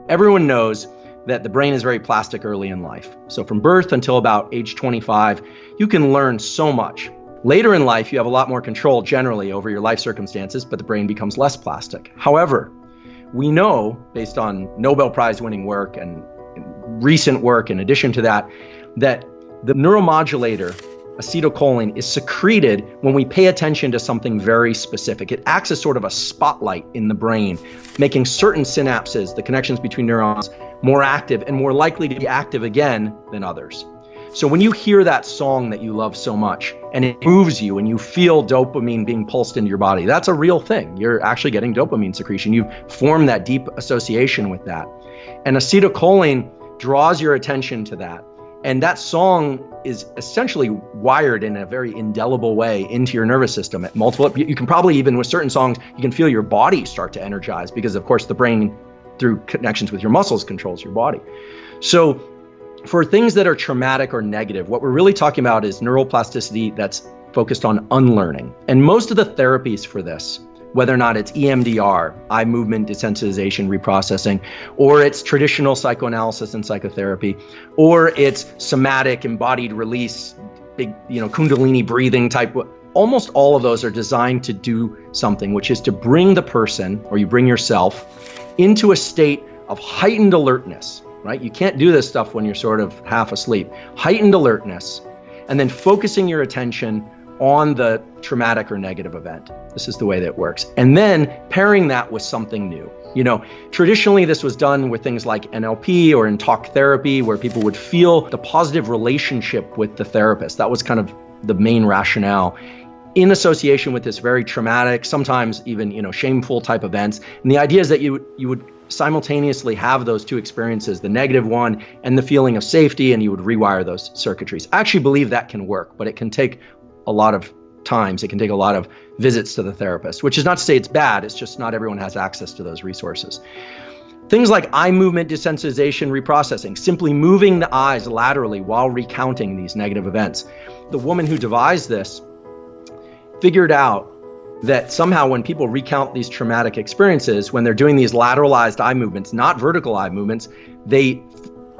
Everyone knows that the brain is very plastic early in life. So from birth until about age 25, you can learn so much. Later in life, you have a lot more control generally over your life circumstances, but the brain becomes less plastic. However, we know, based on Nobel Prize winning work and recent work in addition to that, that the neuromodulator acetylcholine is secreted when we pay attention to something very specific. It acts as sort of a spotlight in the brain, making certain synapses, the connections between neurons, more active and more likely to be active again than others. So when you hear that song that you love so much and it moves you and you feel dopamine being pulsed into your body, that's a real thing. You're actually getting dopamine secretion. You've formed that deep association with that. And acetylcholine draws your attention to that. And that song is essentially wired in a very indelible way into your nervous system at multiple. You can probably even with certain songs, you can feel your body start to energize because of course the brain through connections with your muscles controls your body. So for things that are traumatic or negative, what we're really talking about is neuroplasticity that's focused on unlearning. And most of the therapies for this, whether or not it's EMDR, eye movement desensitization reprocessing, or it's traditional psychoanalysis and psychotherapy, or it's somatic embodied release, big, Kundalini breathing type, almost all of those are designed to do something, which is to bring the person, or you bring yourself, into a state of heightened alertness, right? You can't do this stuff when you're sort of half asleep. Heightened alertness, and then focusing your attention on the traumatic or negative event. This is the way that it works. And then pairing that with something new. Traditionally this was done with things like NLP or in talk therapy where people would feel the positive relationship with the therapist. That was kind of the main rationale in association with this very traumatic, sometimes even, shameful type events. And the idea is that you would simultaneously have those two experiences, the negative one and the feeling of safety, and you would rewire those circuitries. I actually believe that can work, but it can take a lot of times. It can take a lot of visits to the therapist, which is not to say it's bad. It's just not everyone has access to those resources. Things like eye movement desensitization reprocessing, simply moving the eyes laterally while recounting these negative events. The woman who devised this figured out that somehow when people recount these traumatic experiences, when they're doing these lateralized eye movements, not vertical eye movements, they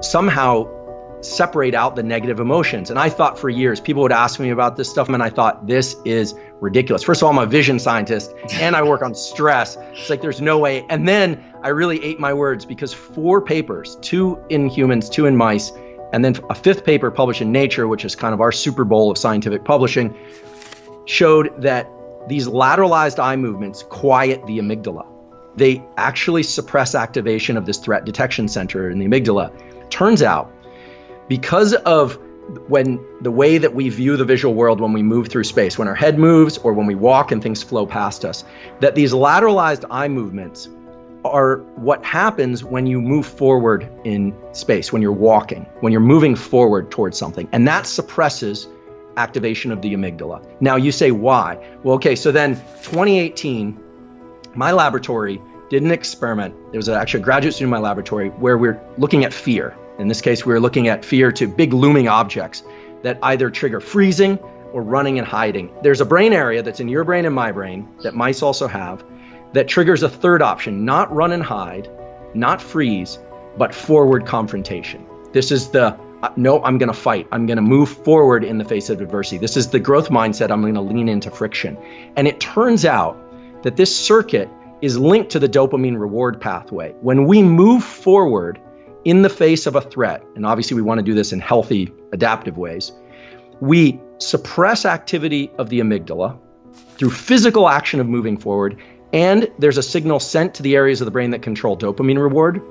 somehow separate out the negative emotions. And I thought for years, people would ask me about this stuff, and I thought, this is ridiculous. First of all, I'm a vision scientist, and I work on stress. It's like, there's no way. And then I really ate my words because 4 papers, 2 in humans, 2 in mice, and then a 5th paper published in Nature, which is kind of our Super Bowl of scientific publishing, showed that these lateralized eye movements quiet the amygdala. They actually suppress activation of this threat detection center in the amygdala. Turns out, because of the way that we view the visual world when we move through space, when our head moves or when we walk and things flow past us, that these lateralized eye movements are what happens when you move forward in space, when you're walking, when you're moving forward towards something. And that suppresses activation of the amygdala. Now you say, why? Well, okay, so then 2018, my laboratory did an experiment. There was actually a graduate student in my laboratory where we're looking at fear. In this case, we were looking at fear to big looming objects that either trigger freezing or running and hiding. There's a brain area that's in your brain and my brain that mice also have that triggers a third option, not run and hide, not freeze, but forward confrontation. This is the, no, I'm gonna fight. I'm gonna move forward in the face of adversity. This is the growth mindset. I'm gonna lean into friction. And it turns out that this circuit is linked to the dopamine reward pathway. When we move forward in the face of a threat, and obviously we want to do this in healthy, adaptive ways, we suppress activity of the amygdala through physical action of moving forward, and there's a signal sent to the areas of the brain that control dopamine reward.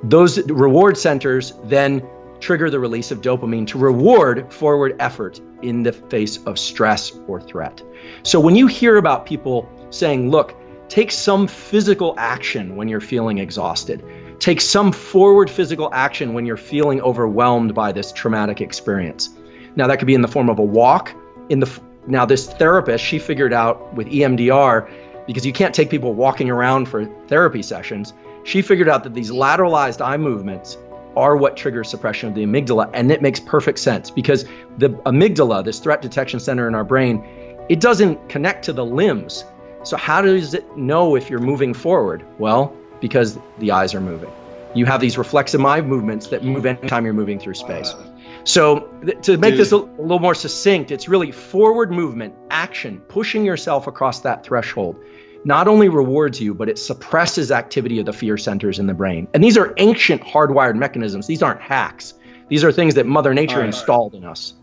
Those reward centers then trigger the release of dopamine to reward forward effort in the face of stress or threat. So when you hear about people saying, look, take some physical action when you're feeling exhausted, take some forward physical action when you're feeling overwhelmed by this traumatic experience. Now that could be in the form of a walk. Now this therapist, she figured out with EMDR, because you can't take people walking around for therapy sessions, she figured out that these lateralized eye movements are what triggers suppression of the amygdala. And it makes perfect sense because the amygdala, this threat detection center in our brain, it doesn't connect to the limbs. So how does it know if you're moving forward? Well, because the eyes are moving. You have these reflexive eye movements that move anytime you're moving through space. So to make this a little more succinct, it's really forward movement, action, pushing yourself across that threshold. Not only rewards you, but it suppresses activity of the fear centers in the brain. And these are ancient hardwired mechanisms. These aren't hacks. These are things that Mother Nature installed in us.